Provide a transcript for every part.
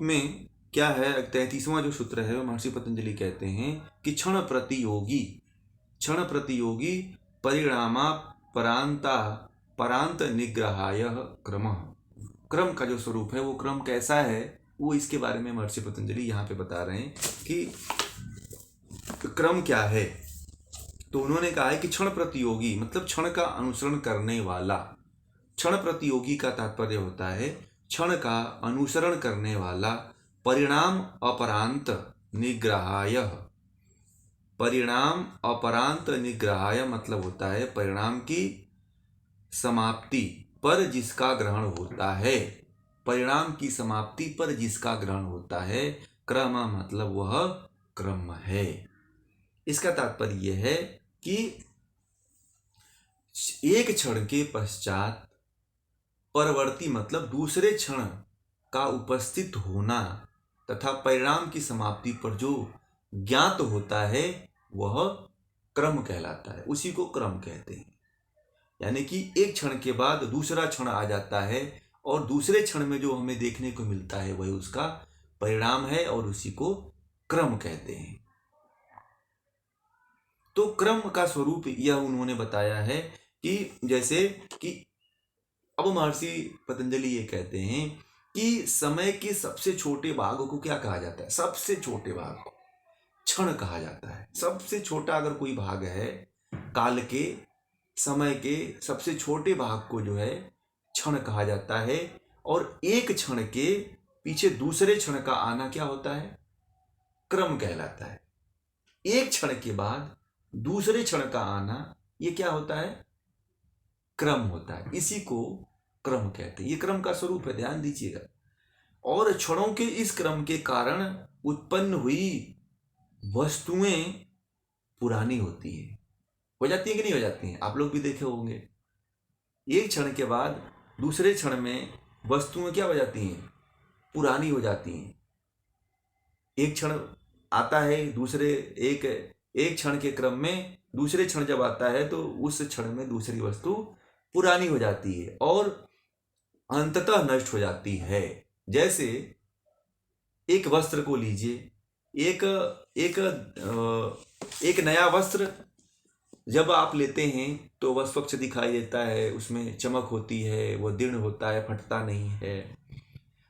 में क्या है, 33वां जो सूत्र है वो महर्षि पतंजलि कहते हैं कि क्षण प्रतियोगी परिणामा परांता परांत निग्रहाय क्रमः। क्रम का जो स्वरूप है वो क्रम कैसा है वो इसके बारे में महर्षि पतंजलि यहाँ पे बता रहे हैं कि क्रम क्या है। तो उन्होंने कहा है कि क्षण प्रतियोगी मतलब क्षण का अनुसरण करने वाला। क्षण प्रतियोगी का तात्पर्य होता है क्षण का अनुसरण करने वाला। परिणाम अपरांत निग्रहाय, परिणाम अपरांत निग्रहाय मतलब होता है परिणाम की समाप्ति पर जिसका ग्रहण होता है। परिणाम की समाप्ति पर जिसका ग्रहण होता है। क्रम मतलब वह क्रम है। इसका तात्पर्य यह है कि एक क्षण के पश्चात परवर्ती मतलब दूसरे क्षण का उपस्थित होना तथा परिणाम की समाप्ति पर जो ज्ञात होता है वह क्रम कहलाता है, उसी को क्रम कहते हैं। यानी कि एक क्षण के बाद दूसरा क्षण आ जाता है और दूसरे क्षण में जो हमें देखने को मिलता है वही उसका परिणाम है और उसी को क्रम कहते हैं। तो क्रम का स्वरूप यह उन्होंने बताया है कि जैसे कि अब महर्षि पतंजलि ये कहते हैं कि समय के सबसे छोटे भाग को क्या कहा जाता है? सबसे छोटे भाग को क्षण कहा जाता है। सबसे छोटा अगर कोई भाग है काल के समय के सबसे छोटे भाग को जो है क्षण कहा जाता है। और एक क्षण के पीछे दूसरे क्षण का आना क्या होता है? क्रम कहलाता है। एक क्षण के बाद दूसरे क्षण का आना ये क्या होता है? क्रम होता है। इसी को क्रम कहते हैं। ये क्रम का स्वरूप है, ध्यान दीजिएगा। और क्षणों के इस क्रम के कारण उत्पन्न हुई वस्तुएं पुरानी होती है। हो जाती है कि नहीं हो जाती हैं? आप लोग भी देखे होंगे। एक क्षण के बाद दूसरे क्षण में वस्तुएं क्या हो जाती हैं? पुरानी हो जाती हैं। एक क्षण आता है, दूसरे एक क्षण के क्रम में दूसरे क्षण जब आता है तो उस क्षण में दूसरी वस्तु पुरानी हो जाती है और अंततः नष्ट हो जाती है। जैसे एक वस्त्र को लीजिए, एक नया वस्त्र जब आप लेते हैं तो वह स्वच्छ दिखाई देता है, उसमें चमक होती है, वह दृढ़ होता है, फटता नहीं है।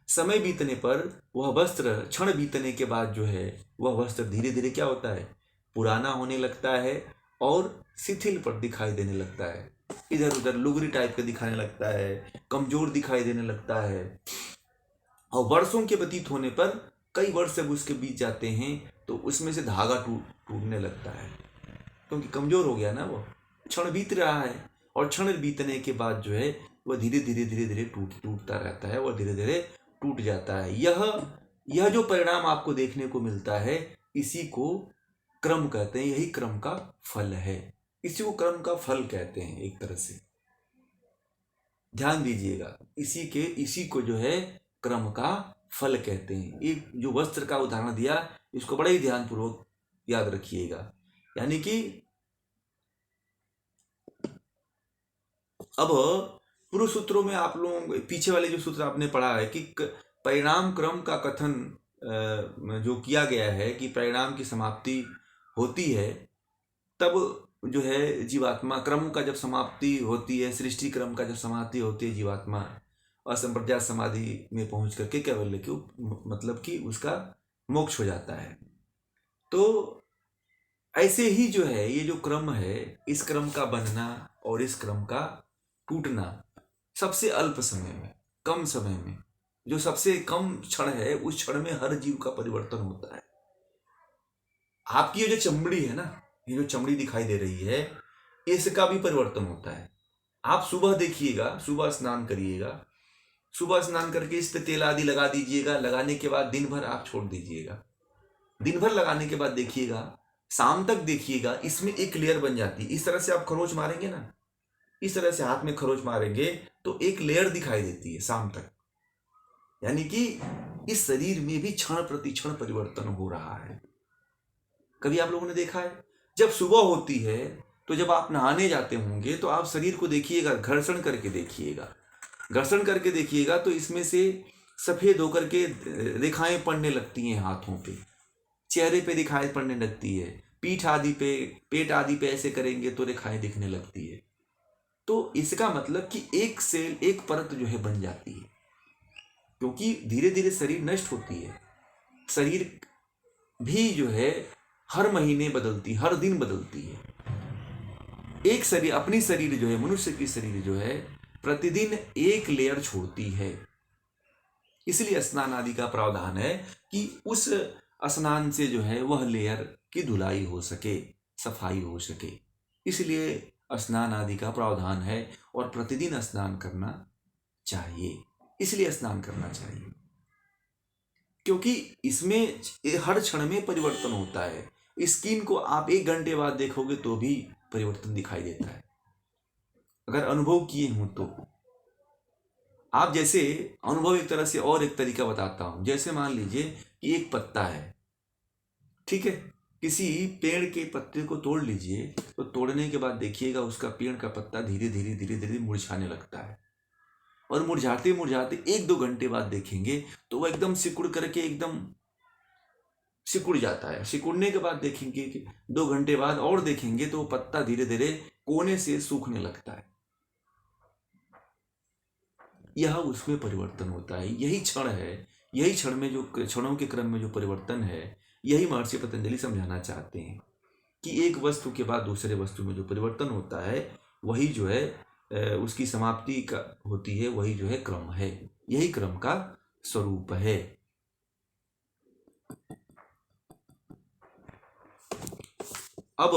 समय बीतने पर वह वस्त्र, क्षण बीतने के बाद जो है वह वस्त्र धीरे धीरे क्या होता है? पुराना होने लगता है और शिथिल पर दिखाई देने लगता है, इधर उधर लुगरी टाइप का दिखाने लगता है, कमजोर दिखाई देने लगता है। और वर्षों के व्यतीत होने पर कई वर्ष जब उसके बीत जाते हैं तो उसमें से धागा टूटने लगता है, क्योंकि कमजोर हो गया ना वो। क्षण बीत रहा है और क्षण बीतने के बाद जो है वह धीरे धीरे टूटता रहता है और धीरे धीरे टूट जाता है। यह जो परिणाम आपको देखने को मिलता है इसी को क्रम कहते हैं। यही क्रम का फल है, इसी को क्रम का फल कहते हैं एक तरह से। ध्यान दीजिएगा, इसी को जो है क्रम का फल कहते हैं। एक जो वस्त्र का उदाहरण दिया इसको बड़े ही ध्यानपूर्वक याद रखिएगा। यानी कि अब पूर्व सूत्रों में आप लोगों पीछे वाले जो सूत्र आपने पढ़ा है कि परिणाम क्रम का कथन जो किया गया है कि परिणाम की समाप्ति होती है तब जो है जीवात्मा, क्रम का जब समाप्ति होती है, सृष्टि क्रम का जब समाप्ति होती है, जीवात्मा असंप्रज्ञात समाधि में पहुंच करके केवल मतलब कि उसका मोक्ष हो जाता है। तो ऐसे ही जो है ये जो क्रम है, इस क्रम का बनना और इस क्रम का टूटना सबसे अल्प समय में, कम समय में, जो सबसे कम क्षण है उस क्षण में हर जीव का परिवर्तन होता है। आपकी ये जो चमड़ी है ना, ये जो चमड़ी दिखाई दे रही है इसका भी परिवर्तन होता है। आप सुबह देखिएगा, सुबह स्नान करिएगा, सुबह स्नान करके इस पे तेल आदि लगा दीजिएगा, लगाने के बाद दिन भर आप छोड़ दीजिएगा। दिन भर लगाने के बाद देखिएगा, शाम तक देखिएगा, इसमें एक लेयर बन जाती है। इस तरह से आप खरोच मारेंगे ना, इस तरह से हाथ में खरोच मारेंगे तो एक लेयर दिखाई देती है शाम तक। यानी कि इस शरीर में भी क्षण प्रति क्षण परिवर्तन हो रहा है। कभी आप लोगों ने देखा है जब सुबह होती है तो जब आप नहाने जाते होंगे तो आप शरीर को देखिएगा, घर्षण करके देखिएगा, घर्षण करके देखिएगा तो इसमें से सफ़ेद होकर के रेखाएं पड़ने लगती हैं हाथों पे, चेहरे पे रेखाएं पड़ने लगती है, पीठ आदि पे, पेट आदि पे ऐसे करेंगे तो रेखाएं दिखने लगती है। तो इसका मतलब कि एक सेल, एक परत जो है बन जाती है, क्योंकि धीरे धीरे शरीर नष्ट होती है। शरीर भी जो है हर महीने बदलती, हर दिन बदलती है। एक शरीर, अपनी शरीर जो है, मनुष्य की शरीर जो है प्रतिदिन एक लेयर छोड़ती है। इसलिए स्नान आदि का प्रावधान है कि उस स्नान से जो है वह लेयर की धुलाई हो सके, सफाई हो सके। इसलिए स्नान आदि का प्रावधान है और प्रतिदिन स्नान करना चाहिए। इसलिए स्नान करना चाहिए क्योंकि इसमें हर क्षण में परिवर्तन होता है। स्किन को आप 1 घंटे बाद देखोगे तो भी परिवर्तन दिखाई देता है, अगर अनुभव किए हों तो। आप जैसे अनुभव एक तरह से, और एक तरीका बताता हूं। जैसे मान लीजिए कि एक पत्ता है, ठीक है, किसी पेड़ के पत्ते को तोड़ लीजिए, तो तोड़ने के बाद देखिएगा उसका पेड़ का पत्ता धीरे धीरे धीरे धीरे मुरझाने लगता है, और मुरझाते मुरझाते 1-2 घंटे बाद देखेंगे तो वह एकदम सिकुड़ करके एकदम सिकुड़ जाता है। सिकुड़ने के बाद देखेंगे कि 2 घंटे बाद और देखेंगे तो वो पत्ता धीरे धीरे कोने से सूखने लगता है। यह उसमें परिवर्तन होता है। यही क्षण है, यही क्षण में जो, क्षणों के क्रम में जो परिवर्तन है, यही महर्षि पतंजलि समझाना चाहते हैं कि एक वस्तु के बाद दूसरे वस्तु में जो परिवर्तन होता है वही जो है उसकी समाप्ति का होती है, वही जो है क्रम है, यही क्रम का स्वरूप है। अब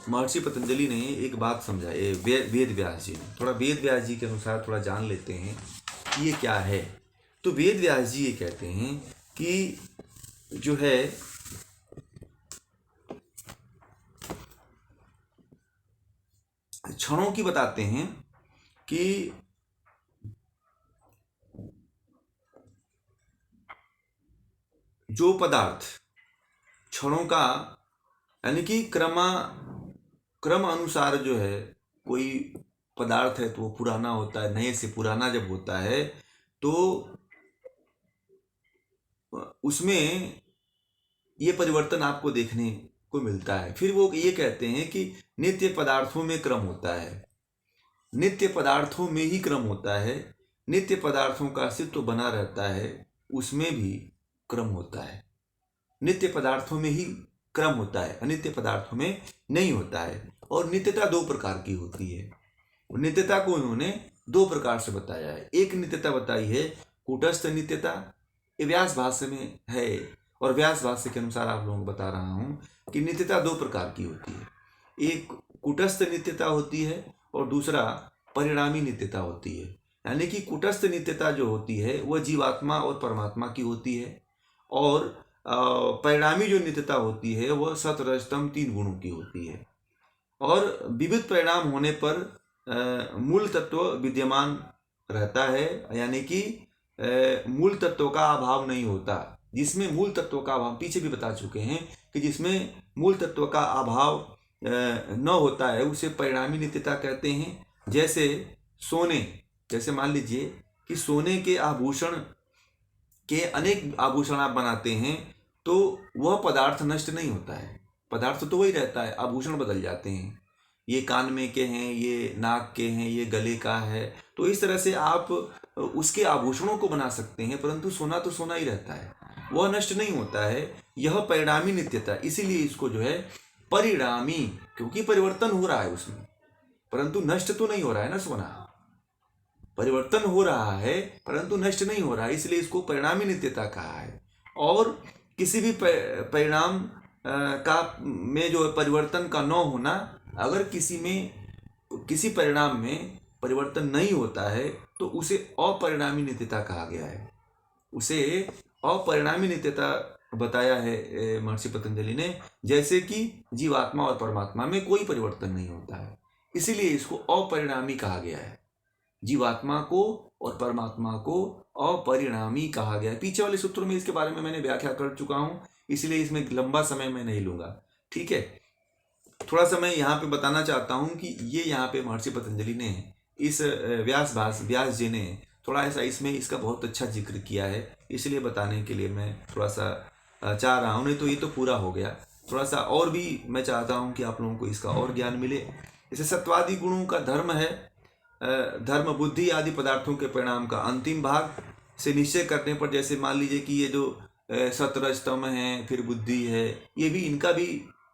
महर्षि पतंजलि ने एक बात समझाई, वेद व्यास जी ने। थोड़ा वेद व्यास जी के अनुसार थोड़ा जान लेते हैं कि ये क्या है। तो वेद व्यास जी ये कहते हैं कि जो है क्षणों की बताते हैं कि जो पदार्थ क्षणों का, यानी कि क्रम अनुसार जो है, कोई पदार्थ है तो वो पुराना होता है, नए से पुराना जब होता है तो उसमें ये परिवर्तन आपको देखने को मिलता है। फिर वो ये कहते हैं कि नित्य पदार्थों में क्रम होता है, नित्य पदार्थों में ही क्रम होता है, नित्य पदार्थों का अस्तित्व बना रहता है, उसमें भी क्रम होता है। नित्य पदार्थों में ही क्रम होता है, अनित्य पदार्थों में नहीं होता है। और नित्यता 2 प्रकार की होती है। नित्यता को उन्होंने 2 प्रकार से बताया है। एक नित्यता बताई है कूटस्थ नित्यता, ये व्यास भाष्य में है, और व्यास भाष्य के अनुसार आप लोगों को बता रहा हूँ कि नित्यता 2 प्रकार की होती है। एक कूटस्थ नित्यता होती है और दूसरा परिणामी नित्यता होती है। यानी कि कूटस्थ नित्यता जो होती है वह जीवात्मा और परमात्मा की होती है, और परिणामी जो नित्यता होती है वह सत रज तम 3 गुणों की होती है। और विविध परिणाम होने पर मूल तत्व विद्यमान रहता है, यानी कि मूल तत्व का अभाव नहीं होता। जिसमें मूल तत्व का अभाव, पीछे भी बता चुके हैं कि जिसमें मूल तत्व का अभाव न होता है उसे परिणामी नित्यता कहते हैं। जैसे सोने, जैसे मान लीजिए कि सोने के आभूषण के अनेक आभूषण आप बनाते हैं तो वह पदार्थ नष्ट नहीं होता है, पदार्थ तो वही रहता है, आभूषण बदल जाते हैं। ये कान में के हैं, ये नाक के हैं, ये गले का है, तो इस तरह से आप उसके आभूषणों को बना सकते हैं, परंतु सोना तो सोना ही रहता है, वह नष्ट नहीं होता है। यह परिणामी नित्यता, इसीलिए इसको जो है परिणामी, क्योंकि परिवर्तन हो रहा है उसमें, परंतु नष्ट तो नहीं हो रहा है ना सोना, परिवर्तन हो रहा है परंतु नष्ट नहीं हो रहा है, इसलिए इसको परिणामी नित्यता कहा है। और किसी भी परिणाम का में जो परिवर्तन का न होना, अगर किसी परिणाम में परिवर्तन नहीं होता है तो उसे अपरिणामी नित्यता कहा गया है। उसे अपरिणामी नित्यता बताया है महर्षि पतंजलि ने। जैसे कि जीवात्मा और परमात्मा में कोई परिवर्तन नहीं होता है, इसीलिए इसको अपरिणामी कहा गया है। जीवात्मा को और परमात्मा को अपरिणामी कहा गया है। पीछे वाले सूत्रों में इसके बारे में मैंने व्याख्या कर चुका हूं, इसलिए इसमें लंबा समय मैं नहीं लूंगा। ठीक है, थोड़ा सा मैं यहाँ पे बताना चाहता हूँ कि ये यहाँ पे महर्षि पतंजलि ने, इस व्यास जी ने थोड़ा ऐसा इसमें इसका बहुत अच्छा जिक्र किया है, इसलिए बताने के लिए मैं थोड़ा सा चाह रहा हूँ, नहीं तो ये तो पूरा हो गया। थोड़ा सा और भी मैं चाहता हूँ कि आप लोगों को इसका और ज्ञान मिले। जैसे सत्वादि गुणों का धर्म है, धर्म बुद्धि आदि पदार्थों के परिणाम का अंतिम भाग से निश्चय करने पर, जैसे मान लीजिए कि ये जो सतरजतम है, फिर बुद्धि है, ये भी इनका भी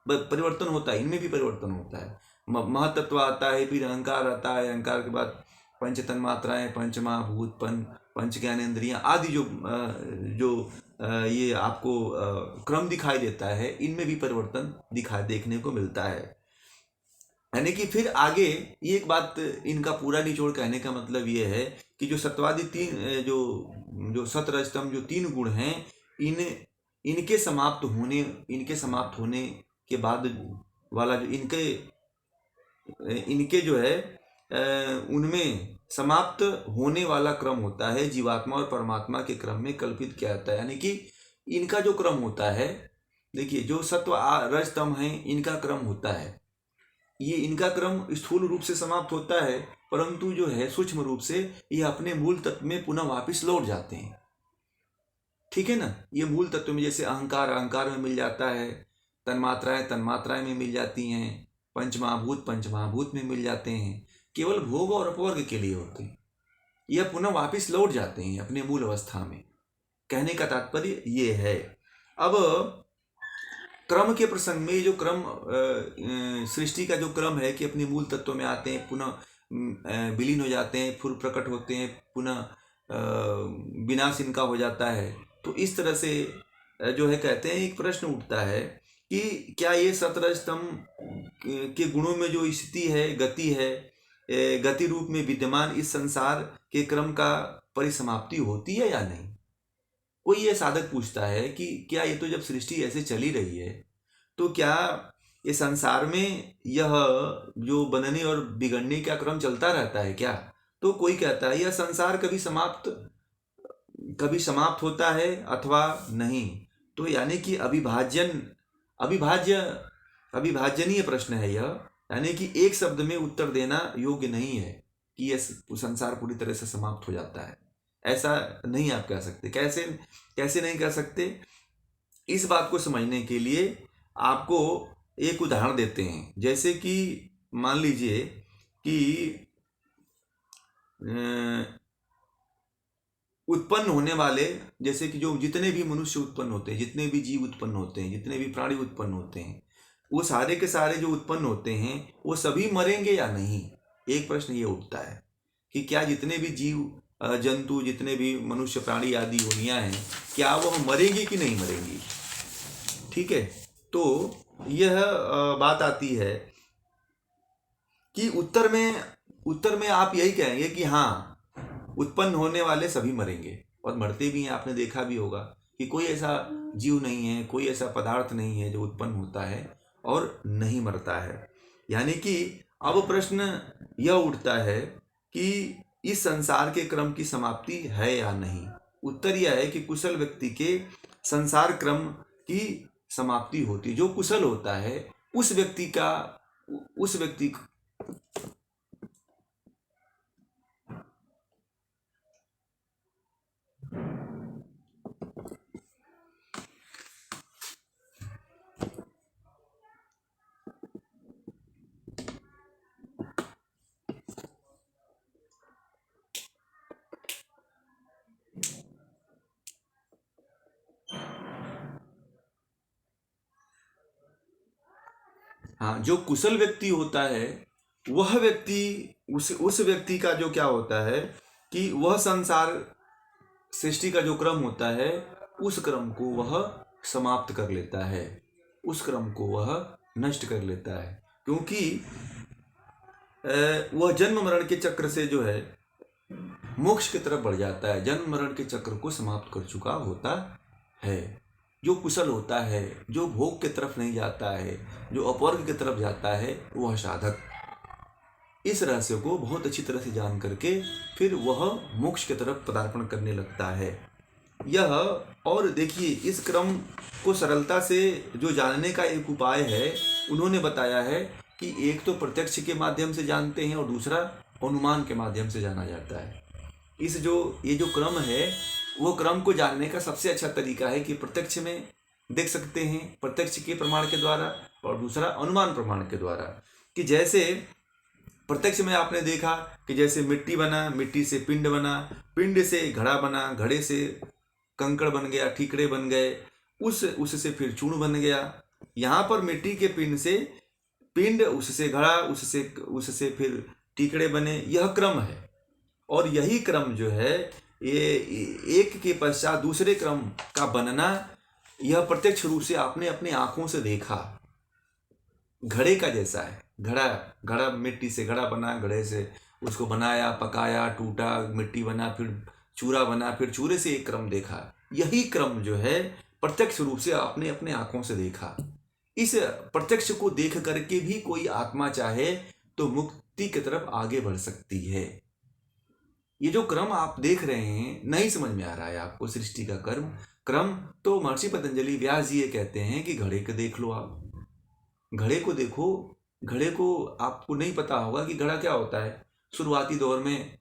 परिवर्तन होता है, इनमें भी परिवर्तन होता है। महतत्व आता है, फिर अहंकार आता है, अहंकार के बाद पंच तन्मात्राएं, पंचमहाभूत, पंच ज्ञानेंद्रियां आदि ये आपको क्रम दिखाई देता है, इनमें भी परिवर्तन देखने को मिलता है। यानी कि फिर आगे ये एक बात, इनका पूरा निचोड़ कहने का मतलब ये है कि जो सत्वादि तीन जो सतरजतम जो तीन गुण हैं, इनके समाप्त होने के बाद वाला जो इनके जो है उनमें समाप्त होने वाला क्रम होता है, जीवात्मा और परमात्मा के क्रम में कल्पित किया जाता है। यानी कि इनका जो क्रम होता है, देखिए जो सत्व रजतम है, इनका क्रम होता है, ये इनका क्रम स्थूल रूप से समाप्त होता है, परंतु जो है सूक्ष्म रूप से ये अपने मूल तत्व में पुनः वापस लौट जाते हैं। ठीक है ना। ये मूल तत्व में, जैसे अहंकार में मिल जाता है, तन्मात्राएं में मिल जाती हैं, पंचमहाभूत में मिल जाते हैं, केवल भोग और अपवर्ग के लिए होते हैं। यह पुनः वापस लौट जाते हैं अपने मूल अवस्था में। कहने का तात्पर्य ये है। अब क्रम के प्रसंग में जो क्रम सृष्टि का जो क्रम है कि अपने मूल तत्व में आते हैं, पुनः विलीन हो जाते हैं, फिर प्रकट होते हैं, पुनः विनाश इनका हो जाता है। तो इस तरह से जो है कहते हैं, एक प्रश्न उठता है कि क्या ये सतरजतम के गुणों में जो स्थिति है, गति है, गति रूप में विद्यमान इस संसार के क्रम का परिसमाप्ति होती है या नहीं। कोई ये साधक पूछता है कि क्या ये तो जब सृष्टि ऐसे चली रही है, तो क्या ये संसार में यह जो बनने और बिगड़ने का क्रम चलता रहता है क्या। तो कोई कहता है यह संसार कभी समाप्त होता है अथवा नहीं। तो यानी कि अविभाज्यनीय प्रश्न है यह, यानी कि एक शब्द में उत्तर देना योग्य नहीं है कि यह संसार पूरी तरह से समाप्त हो जाता है, ऐसा नहीं आप कह सकते। कैसे नहीं कह सकते, इस बात को समझने के लिए आपको एक उदाहरण देते हैं। जैसे कि मान लीजिए कि उत्पन्न होने वाले, जैसे कि जो जितने भी मनुष्य उत्पन्न होते हैं, जितने भी जीव उत्पन्न होते हैं, जितने भी प्राणी उत्पन्न होते हैं, वो सारे के सारे जो उत्पन्न होते हैं वो सभी मरेंगे या नहीं। एक प्रश्न ये उठता है कि क्या जितने भी जीव जंतु, जितने भी मनुष्य प्राणी आदि योनियां हैं, क्या वह मरेंगी कि नहीं मरेंगी। ठीक है। तो यह बात आती है कि उत्तर में आप यही कहेंगे कि हाँ, उत्पन्न होने वाले सभी मरेंगे और मरते भी हैं। आपने देखा भी होगा कि कोई ऐसा जीव नहीं है, कोई ऐसा पदार्थ नहीं है जो उत्पन्न होता है और नहीं मरता है। यानी कि अब प्रश्न यह उठता है कि इस संसार के क्रम की समाप्ति है या नहीं। उत्तर यह है कि कुशल व्यक्ति के संसार क्रम की समाप्ति होती। जो कुशल होता है उस व्यक्ति हाँ, जो कुशल व्यक्ति होता है वह व्यक्ति उस व्यक्ति का जो क्या होता है कि वह संसार सृष्टि का जो क्रम होता है उस क्रम को वह समाप्त कर लेता है, उस क्रम को वह नष्ट कर लेता है, क्योंकि वह जन्म मरण के चक्र से जो है मोक्ष की तरफ बढ़ जाता है, जन्म मरण के चक्र को समाप्त कर चुका होता है। जो कुशल होता है, जो भोग की तरफ नहीं जाता है, जो अपवर्ग की तरफ जाता है, वह साधक इस रहस्य को बहुत अच्छी तरह से जान करके फिर वह मोक्ष की तरफ पदार्पण करने लगता है। यह, और देखिए इस क्रम को सरलता से जो जानने का एक उपाय है उन्होंने बताया है कि एक तो प्रत्यक्ष के माध्यम से जानते हैं और दूसरा अनुमान के माध्यम से जाना जाता है। इस जो ये जो क्रम है, वो क्रम को जानने का सबसे अच्छा तरीका है कि प्रत्यक्ष में देख सकते हैं, प्रत्यक्ष के प्रमाण के द्वारा, और दूसरा अनुमान प्रमाण के द्वारा। कि जैसे प्रत्यक्ष में आपने देखा कि जैसे मिट्टी बना, मिट्टी से पिंड बना, पिंड से घड़ा बना, घड़े से कंकड़ बन गया, ठीकरे बन गए, उससे फिर चूर्ण बन गया। यहाँ पर मिट्टी के पिंड से पिंड, उससे घड़ा, उससे फिर ठीकरे बने, यह क्रम है। और यही क्रम जो है, ये एक के पश्चात दूसरे क्रम का बनना, यह प्रत्यक्ष रूप से आपने अपनी आंखों से देखा। घड़े का जैसा है, घड़ा मिट्टी से घड़ा बना, घड़े से उसको बनाया, पकाया, टूटा, मिट्टी बना, फिर चूरा बना, फिर चूरे से एक क्रम देखा। यही क्रम जो है प्रत्यक्ष रूप से आपने अपने आंखों से देखा। इस प्रत्यक्ष को देख करके भी कोई आत्मा चाहे तो मुक्ति की तरफ आगे बढ़ सकती है। ये जो क्रम आप देख रहे हैं, नहीं समझ में आ रहा है आपको सृष्टि का क्रम, तो महर्षि पतंजलि व्यास जी ये कहते हैं कि घड़े को देख लो। आप घड़े को देखो, घड़े को आपको नहीं पता होगा कि घड़ा क्या होता है। शुरुआती दौर में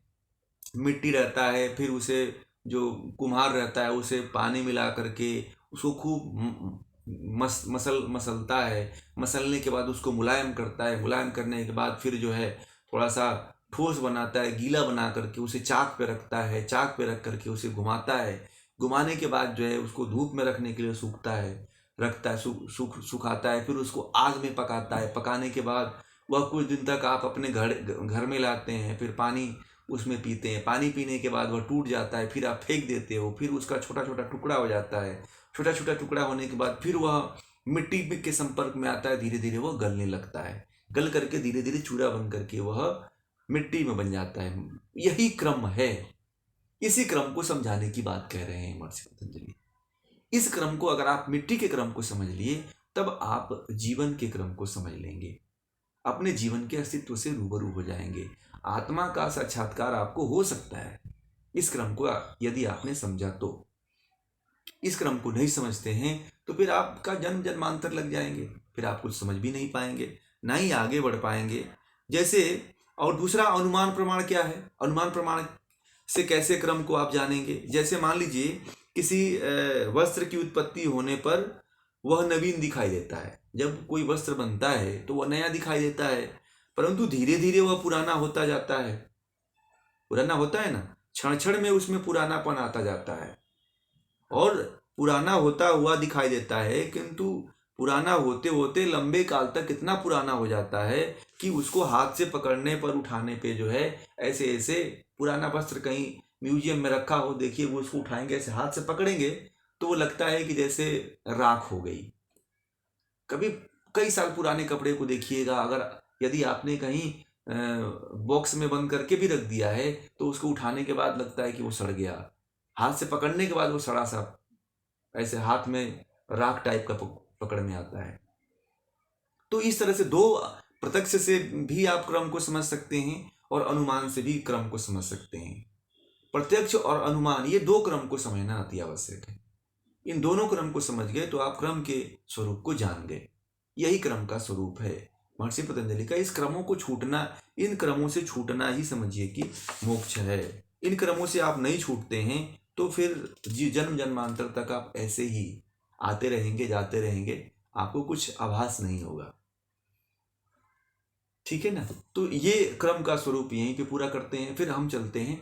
मिट्टी रहता है, फिर उसे जो कुम्हार रहता है उसे पानी मिला करके उसको खूब मसलता है। मसलने के बाद उसको मुलायम करता है, मुलायम करने के बाद फिर जो है थोड़ा सा ठोस बनाता है, गीला बना करके उसे चाक पे रखता है, चाक पे रख करके उसे घुमाता है। घुमाने के बाद जो है उसको धूप में रखने के लिए रखता है, सुखाता है, फिर उसको आग में पकाता है। पकाने के बाद वह कुछ दिन तक आप अपने घर में लाते हैं, फिर पानी उसमें पीते हैं। पानी पीने के बाद वह टूट जाता है, फिर आप फेंक देते हो, फिर उसका छोटा छोटा टुकड़ा हो जाता है। छोटा छोटा टुकड़ा होने के बाद फिर वह मिट्टी के संपर्क में आता है, धीरे धीरे वह गलने लगता है। गल करके धीरे धीरे चूरा बन करके वह मिट्टी में बन जाता है। यही क्रम है। इसी क्रम को समझाने की बात कह रहे हैं महर्षि पतंजलि। इस क्रम को अगर आप मिट्टी के क्रम को समझ लिए, तब आप जीवन के क्रम को समझ लेंगे, अपने जीवन के अस्तित्व से रूबरू हो जाएंगे। आत्मा का साक्षात्कार आपको हो सकता है इस क्रम को यदि आपने समझा तो। इस क्रम को नहीं समझते हैं तो फिर आपका जन्म जन्मांतर लग जाएंगे, फिर आप कुछ समझ भी नहीं पाएंगे, ना ही आगे बढ़ पाएंगे। जैसे, और दूसरा अनुमान प्रमाण क्या है? अनुमान प्रमाण से कैसे क्रम को आप जानेंगे? जैसे मान लीजिए किसी वस्त्र की उत्पत्ति होने पर वह नवीन दिखाई देता है। जब कोई वस्त्र बनता है तो वह नया दिखाई देता है, परंतु धीरे धीरे वह पुराना होता जाता है। पुराना होता है ना, क्षण क्षण में उसमें पुरानापन आता जाता है और पुराना होता हुआ दिखाई देता है, किंतु पुराना होते होते लंबे काल तक इतना पुराना हो जाता है कि उसको हाथ से पकड़ने पर, उठाने पे जो है ऐसे ऐसे पुराना वस्त्र कहीं म्यूजियम में रखा हो, देखिए वो उसको उठाएंगे, ऐसे हाथ से पकड़ेंगे तो वो लगता है कि जैसे राख हो गई। कभी कई साल पुराने कपड़े को देखिएगा, अगर यदि आपने कहीं बॉक्स में बंद करके भी रख दिया है तो उसको उठाने के बाद लगता है कि वो सड़ गया। हाथ से पकड़ने के बाद वो सड़ा सा ऐसे हाथ में राख टाइप का पकड़ में आता है। तो इस तरह से दो, प्रत्यक्ष से भी आप क्रम को समझ सकते हैं और अनुमान से भी क्रम को समझ सकते हैं। प्रत्यक्ष और अनुमान, ये दो क्रम को समझना अति आवश्यक है। इन दोनों क्रम को समझ गए तो आप क्रम के स्वरूप को जान गए। यही क्रम का स्वरूप है महर्षि पतंजलि का। इस क्रमों को छूटना, इन क्रमों से छूटना ही समझिए कि मोक्ष है। इन क्रमों से आप नहीं छूटते हैं तो फिर जन्म जन्मांतर तक आप ऐसे ही आते रहेंगे, जाते रहेंगे, आपको कुछ आभास नहीं होगा। ठीक है ना? तो ये क्रम का स्वरूप यहीं पे पूरा करते हैं, फिर हम चलते हैं